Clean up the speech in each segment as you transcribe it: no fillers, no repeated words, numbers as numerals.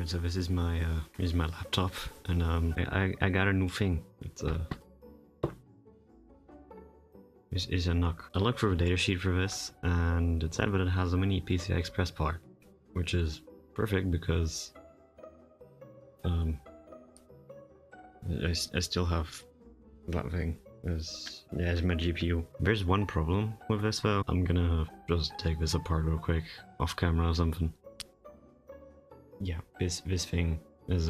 So this is my laptop, and I got a new thing. It's a NUC. I looked for a datasheet for this, and it said that it has a mini PCI Express part, which is perfect because I still have that thing as my GPU. There's one problem with this though. I'm gonna just take this apart real quick, off camera or something. Yeah, this thing is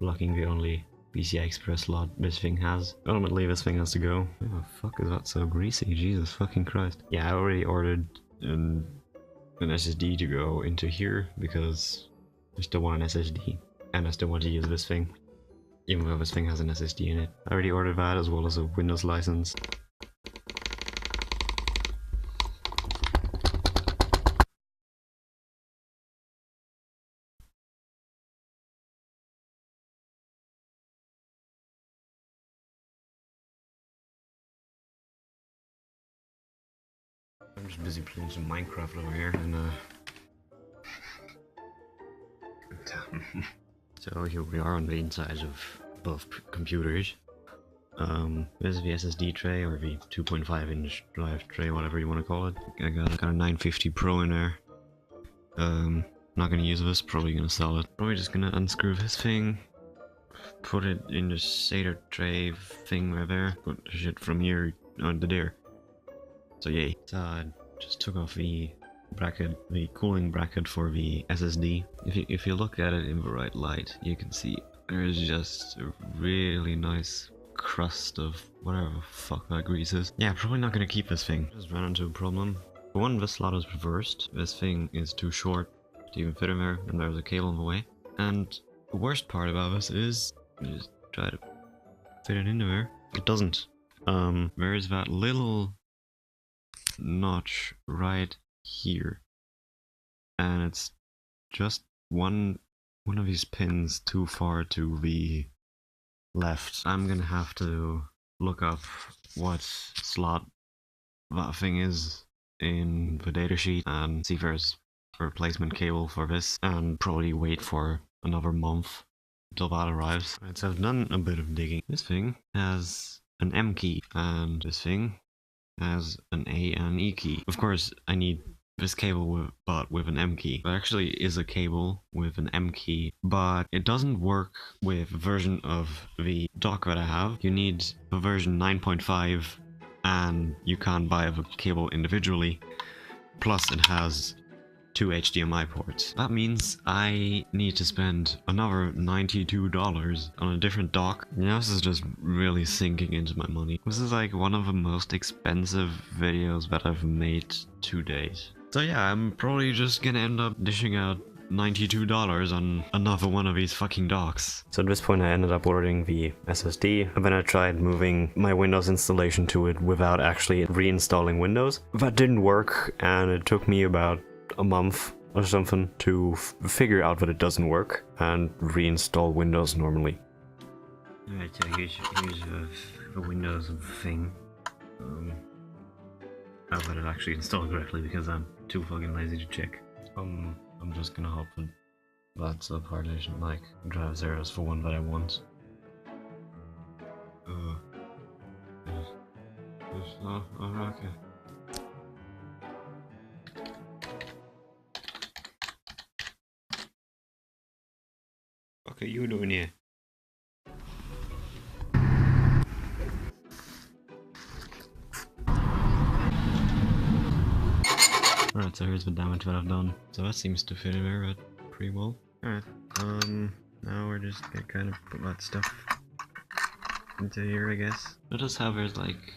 blocking the only PCI Express slot this thing has. Ultimately, this thing has to go. Oh, the fuck is that so greasy? Jesus fucking Christ. Yeah, I already ordered an SSD to go into here because I still want an SSD. And I still want to use this thing, even though this thing has an SSD in it. I already ordered that as well as a Windows license. I'm just busy playing some Minecraft over here, and so here we are on the inside of both computers. This is the SSD tray, or the 2.5-inch drive tray, whatever you want to call it. I got a 950 Pro in there. Not gonna use this, probably gonna sell it. Probably just gonna unscrew this thing, put it in the SATA tray thing right there, put the shit from here onto there. So yay. So I just took off the bracket, the cooling bracket for the SSD. If you look at it in the right light, you can see there's just a really nice crust of whatever the fuck that grease is. Yeah, probably not gonna keep this thing. Just ran into a problem. For one, this slot is reversed. This thing is too short to even fit in there, and there's a cable in the way. And the worst part about this is, you just try to fit it into there. It doesn't. There is that little notch right here, and it's just one of these pins too far to the left. I'm gonna have to look up what slot that thing is in the datasheet and see if there's a replacement cable for this, and probably wait for another month until that arrives. Right, so I've done a bit of digging. This thing has an M key, and this thing has an A and an E key. Of course, I need this cable but with an M key. There actually is a cable with an M key, but it doesn't work with the version of the dock that I have. You need the version 9.5, and you can't buy the cable individually. Plus, it has 2 HDMI ports. That means I need to spend another $92 on a different dock. Yeah, this is just really sinking into my money. This is like one of the most expensive videos that I've made to date. So yeah, I'm probably just gonna end up dishing out $92 on another one of these fucking docks. So at this point I ended up ordering the SSD, and then I tried moving my Windows installation to it without actually reinstalling Windows. That didn't work, and it took me about a month or something to figure out that it doesn't work and reinstall Windows normally. Alright, so here's the Windows thing. How about it actually installed correctly, because I'm too fucking lazy to check. I'm just gonna hope that that's a partition like drive zeros for one that I want. Okay. What are you doing here? Alright, so here's the damage that I've done. So that seems to fit in there pretty well. Alright, now we're just gonna kind of put that stuff into here, I guess. Notice how there's like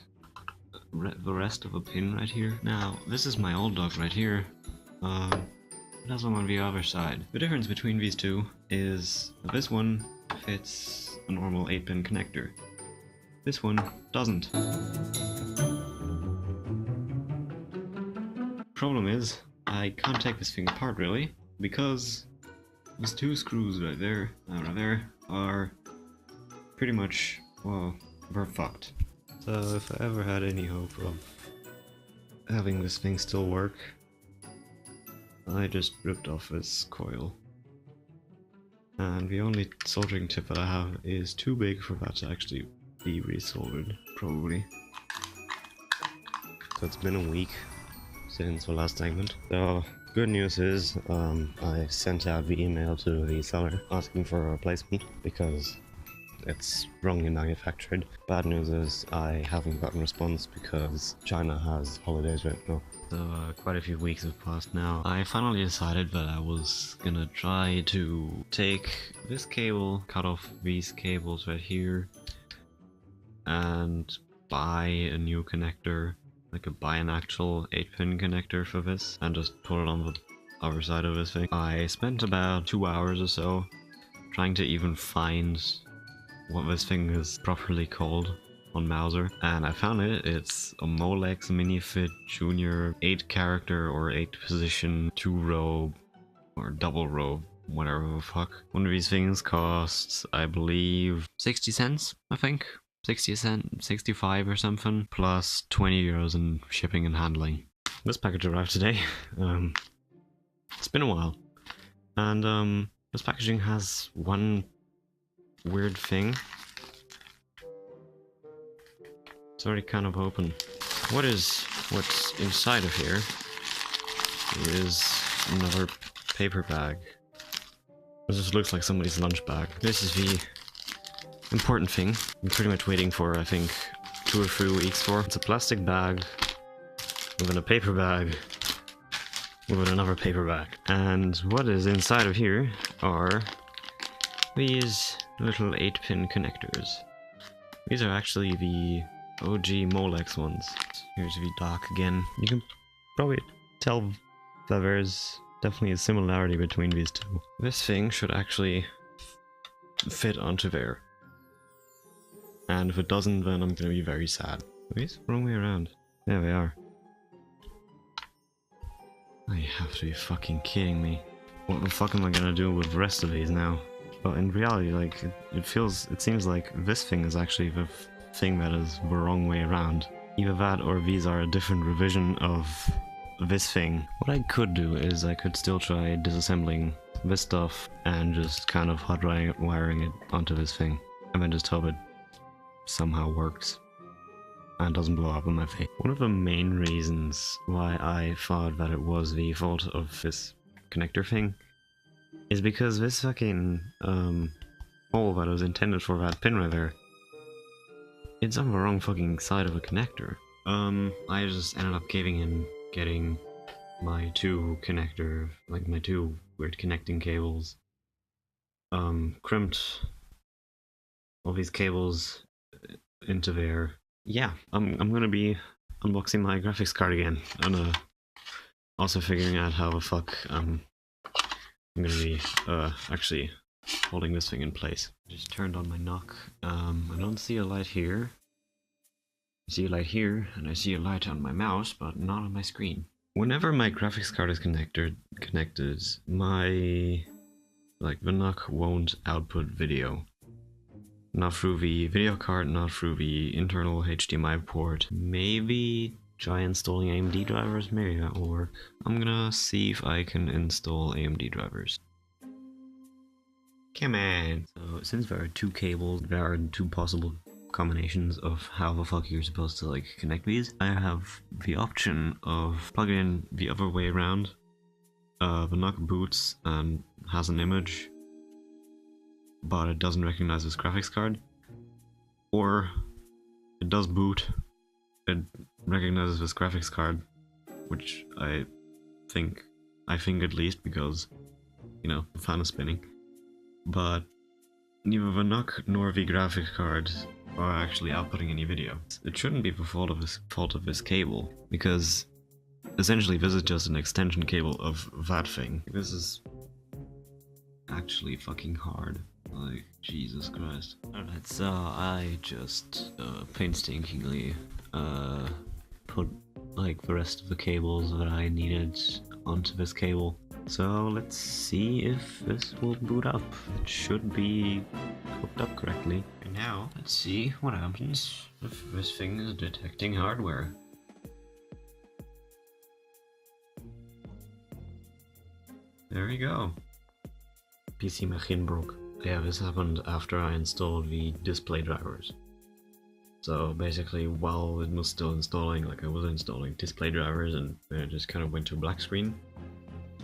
the rest of a pin right here. Now, this is my old dock right here. It has one on the other side. The difference between these two is that this one fits a normal 8-pin connector. This one doesn't. Problem is, I can't take this thing apart really, because these two screws right there are pretty much, well, we're fucked. So if I ever had any hope of having this thing still work, I just ripped off this coil. And the only soldering tip that I have is too big for that to actually be resoldered, probably. So it's been a week since the last segment. So good news is I sent out the email to the seller asking for a replacement because it's wrongly manufactured. Bad news is I haven't gotten response because China has holidays right now. So quite a few weeks have passed now. I finally decided that I was gonna try to take this cable, cut off these cables right here, and buy a new connector. Like buy an actual 8-pin connector for this and just put it on the other side of this thing. I spent about 2 hours or so trying to even find what this thing is properly called on Mauser, and I found it. It's a Molex Minifit Junior 8 character or 8 position 2 row or double row, whatever the fuck. One of these things costs, I believe, 60 cents, I think. 60 cents, 65 or something, plus 20 euros in shipping and handling. This package arrived today. It's been a while. And this packaging has one weird thing. It's already kind of open. What's inside of here is another paper bag. This just looks like somebody's lunch bag. This is the important thing I'm pretty much waiting for, I think, 2 or 3 weeks for. It's a plastic bag within a paper bag within another paper bag. And what is inside of here are these little 8-pin connectors. These are actually the OG Molex ones. Here's the dock again. You can probably tell that there's definitely a similarity between these two. This thing should actually fit onto there. And if it doesn't, then I'm gonna be very sad. Are these the wrong way around? There they are. I have to be fucking kidding me. What the fuck am I gonna do with the rest of these now? But in reality, like, it seems like this thing is actually the thing that is the wrong way around. Either that or these are a different revision of this thing. What I could do is I could still try disassembling this stuff and just kind of hot wiring it onto this thing. And then just hope it somehow works and doesn't blow up in my face. One of the main reasons why I thought that it was the fault of this connector thing is because this fucking hole that was intended for that pin right there, it's on the wrong fucking side of a connector. I just ended up caving in, getting my 2 connector, like my 2 weird connecting cables, crimped all these cables into there. Yeah, I'm gonna be unboxing my graphics card again, and also figuring out how the fuck I'm gonna be actually holding this thing in place. Just turned on my NUC. I don't see a light here. I see a light here, and I see a light on my mouse, but not on my screen. Whenever my graphics card is connected, my the NUC won't output video. Not through the video card, not through the internal HDMI port. Maybe try installing AMD drivers, maybe that will work. I'm gonna see if I can install AMD drivers. Come on! So since there are 2 cables, there are 2 possible combinations of how the fuck you're supposed to like connect these. I have the option of plugging in the other way around. The NUC boots and has an image, but it doesn't recognize this graphics card. Or it does boot, it recognizes this graphics card, which I think at least, because, you know, the fan is spinning. But neither the NUC nor the graphics card are actually outputting any video. It shouldn't be the fault of this cable, because essentially this is just an extension cable of that thing. This is actually fucking hard. Like, Jesus Christ. Alright, so I just painstakingly put like the rest of the cables that I needed onto this cable. So let's see if this will boot up. It should be hooked up correctly. And now, let's see what happens if this thing is detecting hardware. There we go. PC machine broke. Yeah, this happened after I installed the display drivers. So basically, while it was still installing, like I was installing display drivers, and it just kind of went to black screen.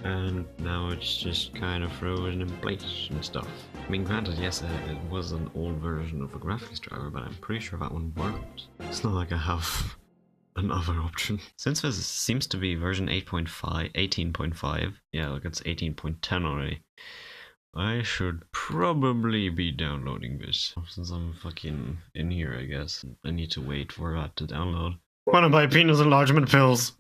And now it's just kind of frozen in place and stuff. I mean, granted, yes, it was an old version of a graphics driver, but I'm pretty sure that one worked. It's not like I have another option. Since this seems to be version 8.5, 18.5, yeah, look, it's 18.10 already. I should probably be downloading this. Since I'm fucking in here, I guess. I need to wait for that to download. Wanna buy penis enlargement pills?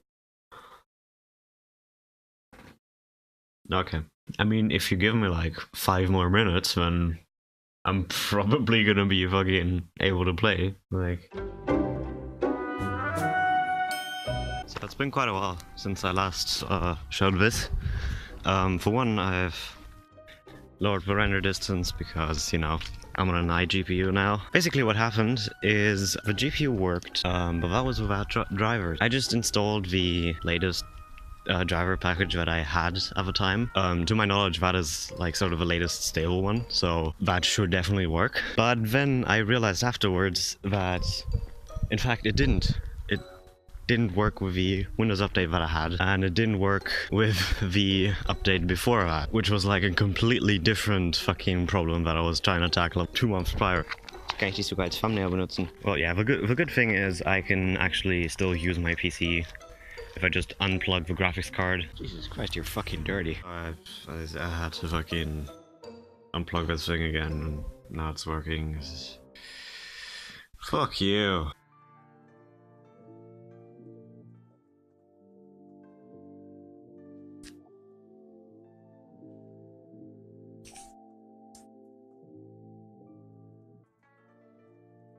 Okay. I mean, if you give me like 5 more minutes, then I'm probably gonna be fucking able to play. Like... So it's been quite a while since I last showed this. For one, I've lowered the render distance because, you know, I'm on an iGPU now. Basically what happened is the GPU worked, but that was without drivers. I just installed the latest driver package that I had at the time. To my knowledge, that is like sort of the latest stable one, so that should definitely work. But then I realized afterwards that, in fact, it didn't. It didn't work with the Windows update that I had, and it didn't work with the update before that, which was like a completely different fucking problem that I was trying to tackle 2 months prior. Kann ich die sogar als Thumbnail benutzen? Well, yeah, the good thing is I can actually still use my PC if I just unplug the graphics card. Jesus Christ, you're fucking dirty. I had to fucking unplug this thing again, and now it's working. Fuck you.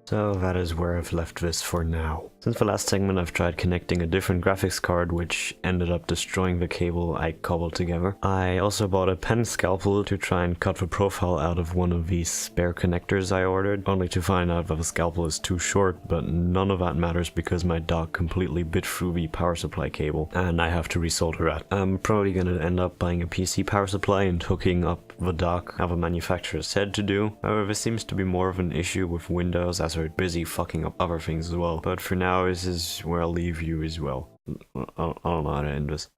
So that is where I've left this for now. Since the last segment, I've tried connecting a different graphics card, which ended up destroying the cable I cobbled together. I also bought a pen scalpel to try and cut the profile out of one of these spare connectors I ordered, only to find out that the scalpel is too short, but none of that matters because my dock completely bit through the power supply cable, and I have to resolder that. I'm probably gonna end up buying a PC power supply and hooking up the dock, how the manufacturer said to do. However, this seems to be more of an issue with Windows, as they're busy fucking up other things as well. But for now, this is where I'll leave you as well. I don't know how to end this.